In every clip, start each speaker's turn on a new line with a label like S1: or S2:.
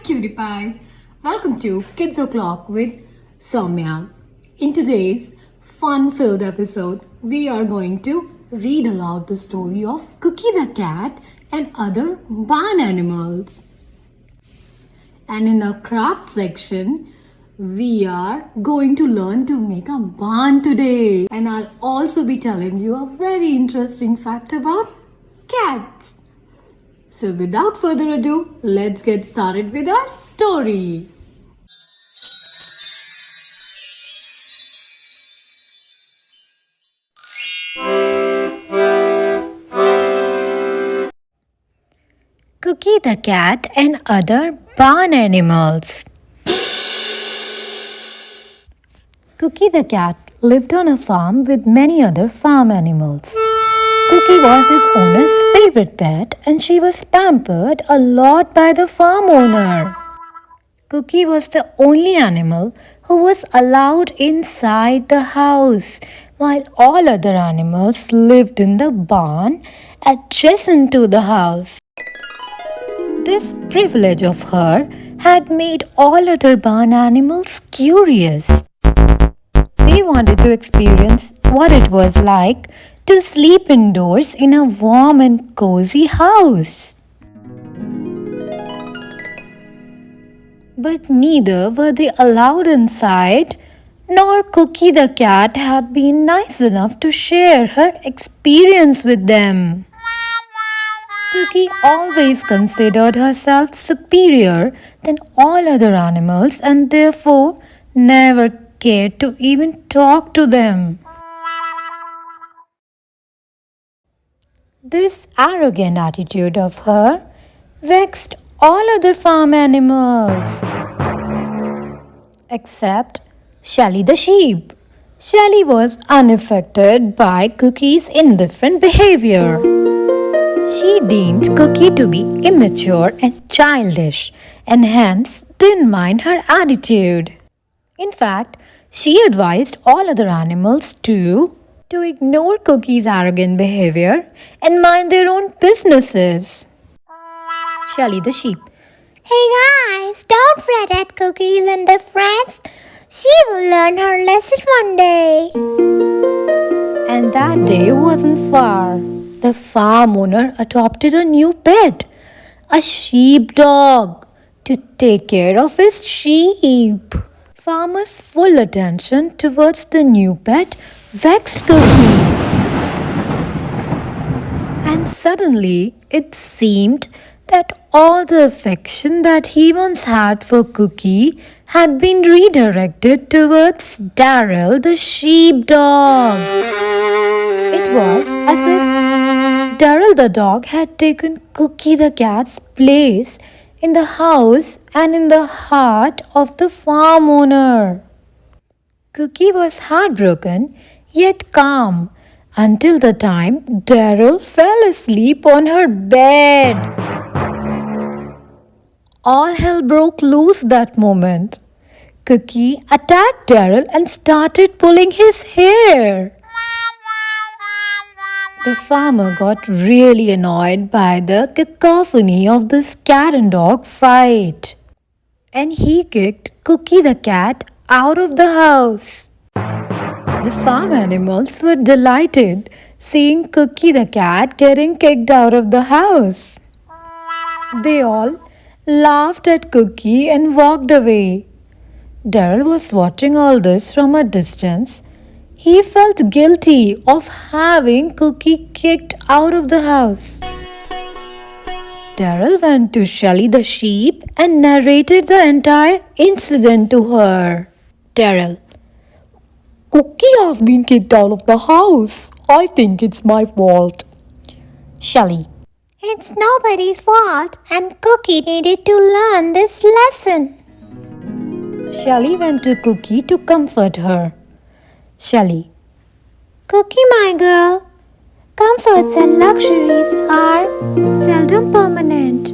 S1: cutie pies. Welcome to Kids O'Clock with Saumya. In today's fun-filled episode, we are going to read aloud the story of Cookie the cat and other barn animals. And in our craft section, we are going to learn to make a barn today. And I'll also be telling you a very interesting fact about cats. So without further ado, let's get started with our story. Cookie the cat and other barn animals. Cookie the cat lived on a farm with many other farm animals. Cookie was his owner's favorite pet and she was pampered a lot by the farm owner. Cookie was the only animal who was allowed inside the house, while all other animals lived in the barn adjacent to the house. This privilege of her had made all other barn animals curious. They wanted to experience what it was like to sleep indoors in a warm and cozy house. But neither were they allowed inside, nor Cookie the cat had been nice enough to share her experience with them. Cookie always considered herself superior than all other animals and therefore never cared to even talk to them. This arrogant attitude of her vexed all other farm animals except Shelly the sheep. Shelly was unaffected by Cookie's indifferent behavior. She deemed Cookie to be immature and childish and hence didn't mind her attitude. In fact, she advised all other animals to ignore Cookie's arrogant behavior and mind their own businesses. Shelly the sheep.
S2: Hey guys, don't fret at Cookies and their friends. She will learn her lesson one day.
S1: And that day wasn't far. The farm owner adopted a new pet, a sheepdog, to take care of his sheep. Farmer's full attention towards the new pet vexed Cookie. And suddenly it seemed that all the affection that he once had for Cookie had been redirected towards Darrell the sheepdog. It was as if Darrell the dog had taken Cookie the cat's place in the house and in the heart of the farm owner. Cookie was heartbroken yet calm until the time Darrell fell asleep on her bed. All hell broke loose that moment. Cookie attacked Darrell and started pulling his hair. The farmer got really annoyed by the cacophony of this cat and dog fight, and he kicked Cookie the cat out of the house. The farm animals were delighted seeing Cookie the cat getting kicked out of the house. They all laughed at Cookie and walked away. Darrell was watching all this from a distance. He felt guilty of having Cookie kicked out of the house. Darrell went to Shelly the sheep and narrated the entire incident to her. Darrell.
S3: Cookie has been kicked out of the house. I think it's my fault.
S1: Shelly.
S2: It's nobody's fault and Cookie needed to learn this lesson.
S1: Shelly went to Cookie to comfort her. Shelly.
S2: Cookie, my girl, comforts and luxuries are seldom permanent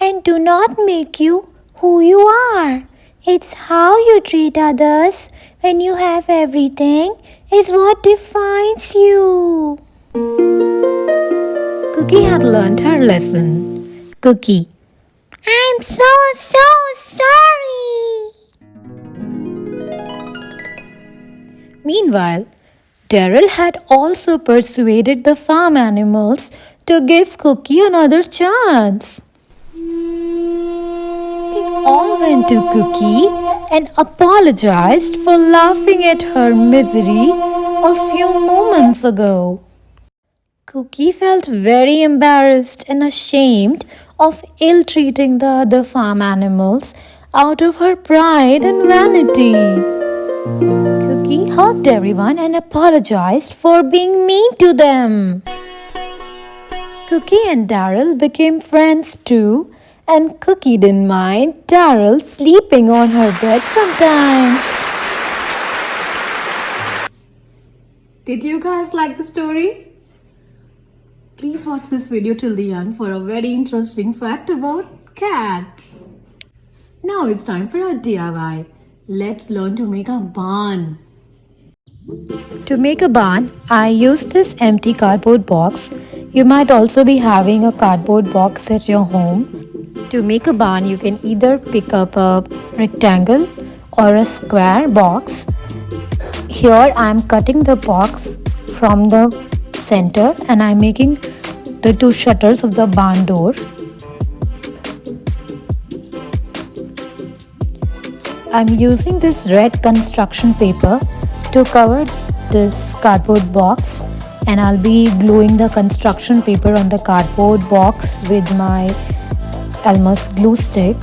S2: and do not make you who you are. It's how you treat others when you have everything is what defines you.
S1: Cookie had learned her lesson. Cookie.
S2: I'm so CraftStory.
S1: Meanwhile, Daryl had also persuaded the farm animals to give Cookie another chance. They all went to Cookie and apologized for laughing at her misery a few moments ago. Cookie felt very embarrassed and ashamed of ill-treating the other farm animals out of her pride and vanity. Cookie hugged everyone and apologized for being mean to them. Cookie and Daryl became friends too, and Cookie didn't mind Daryl sleeping on her bed sometimes. Did you guys like the story? Please watch this video till the end for a very interesting fact about cats. Now it's time for our DIY. Let's learn to make a barn. To make a barn, I used this empty cardboard box. You might also be having a cardboard box at your home. To make a barn, you can either pick up a rectangle or a square box. Here I am cutting the box from the center and I am making the two shutters of the barn door. I am using this red construction paper to cover this cardboard box, and I'll be gluing the construction paper on the cardboard box with my Elmer's glue stick.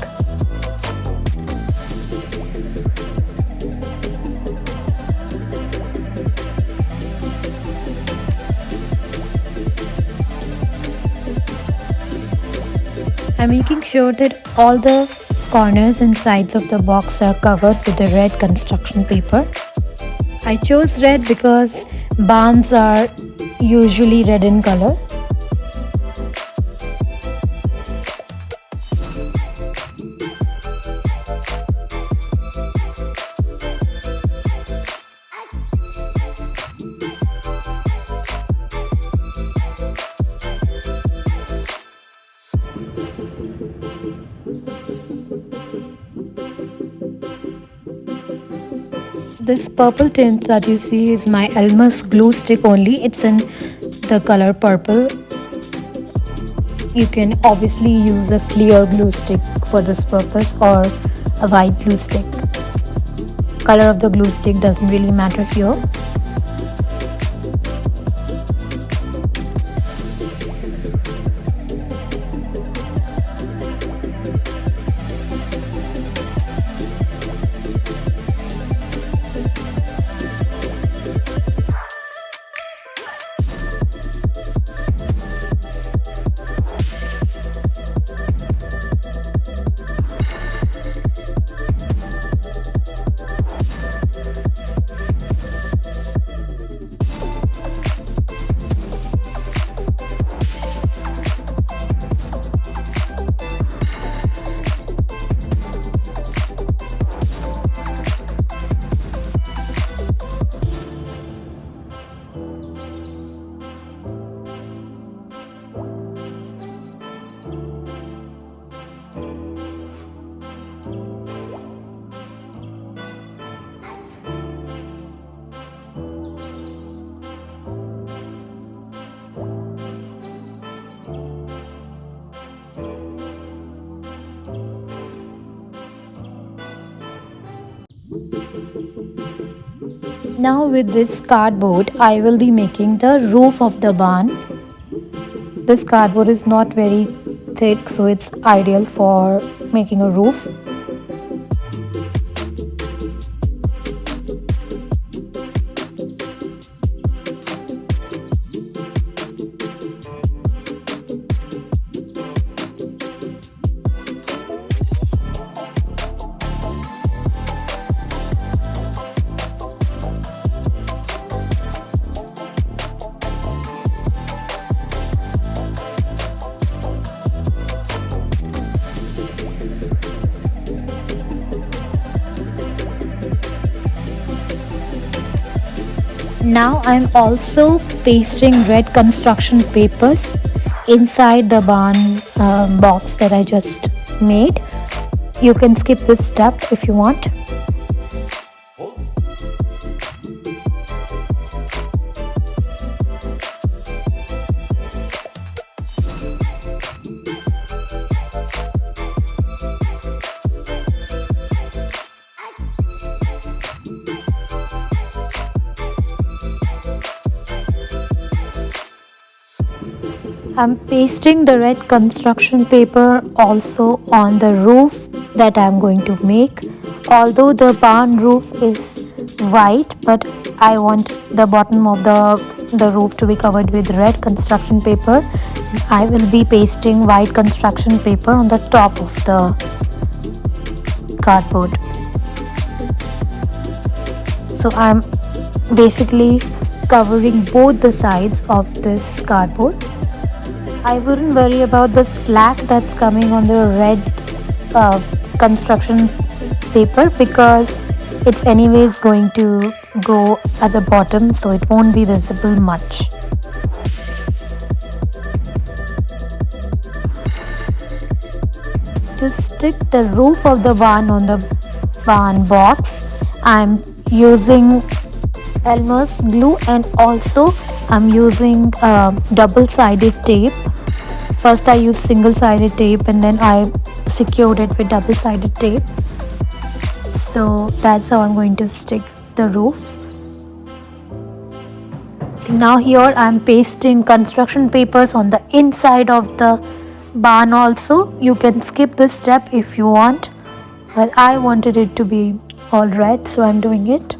S1: I'm making sure that all the corners and sides of the box are covered with the red construction paper. I chose red because barns are usually red in color. This purple tint that you see is my Elmer's glue stick only. It's in the color purple. You can obviously use a clear glue stick for this purpose or a white glue stick. Color of the glue stick doesn't really matter here. Now with this cardboard, I will be making the roof of the barn. This cardboard is not very thick, so it's ideal for making a roof. Now I'm also pasting red construction papers inside the barn box that I just made. you can skip this step if you want. I'm pasting the red construction paper also on the roof that I'm going to make. Although the barn roof is white, but I want the bottom of the roof to be covered with red construction paper. I will be pasting white construction paper on the top of the cardboard. So I'm basically covering both the sides of this cardboard. I wouldn't worry about the slack that's coming on the red construction paper because it's anyways going to go at the bottom, so it won't be visible much. To stick the roof of the barn on the barn box, I'm using Elmer's glue and also I'm using double-sided tape. First I used single-sided tape and then I secured it with double-sided tape. So that's how I'm going to stick the roof. See, now here I'm pasting construction papers on the inside of the barn also. You can skip this step if you want, but I wanted it to be all red, so I'm doing it.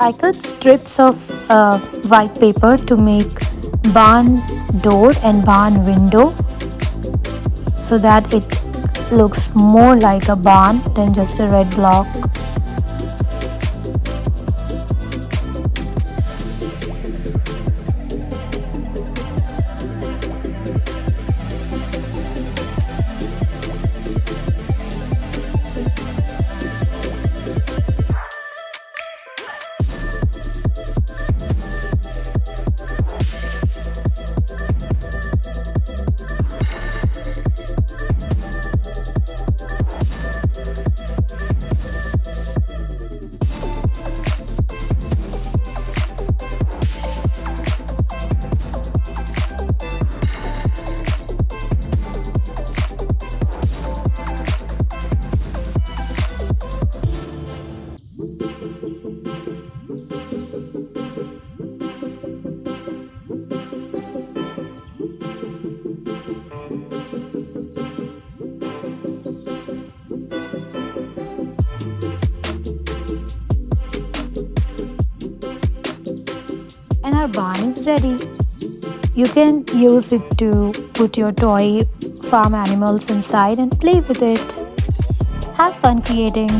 S1: I cut strips of white paper to make barn door and barn window so that it looks more like a barn than just a red block. And our barn is ready. You can use it to put your toy farm animals inside and play with it. Have fun creating.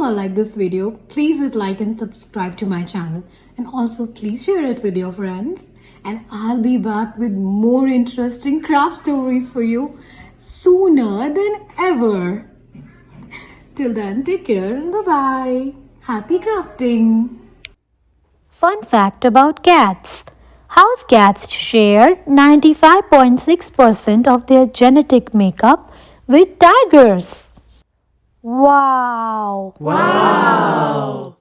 S1: all like this video, please hit like and subscribe to my channel. And also please share it with your friends. And I'll be back with more interesting craft stories for you sooner than ever. Till then, take care and bye-bye. Happy crafting!
S2: Fun fact about cats. House cats share 95.6% of their genetic makeup with tigers. Wow!
S1: Wow!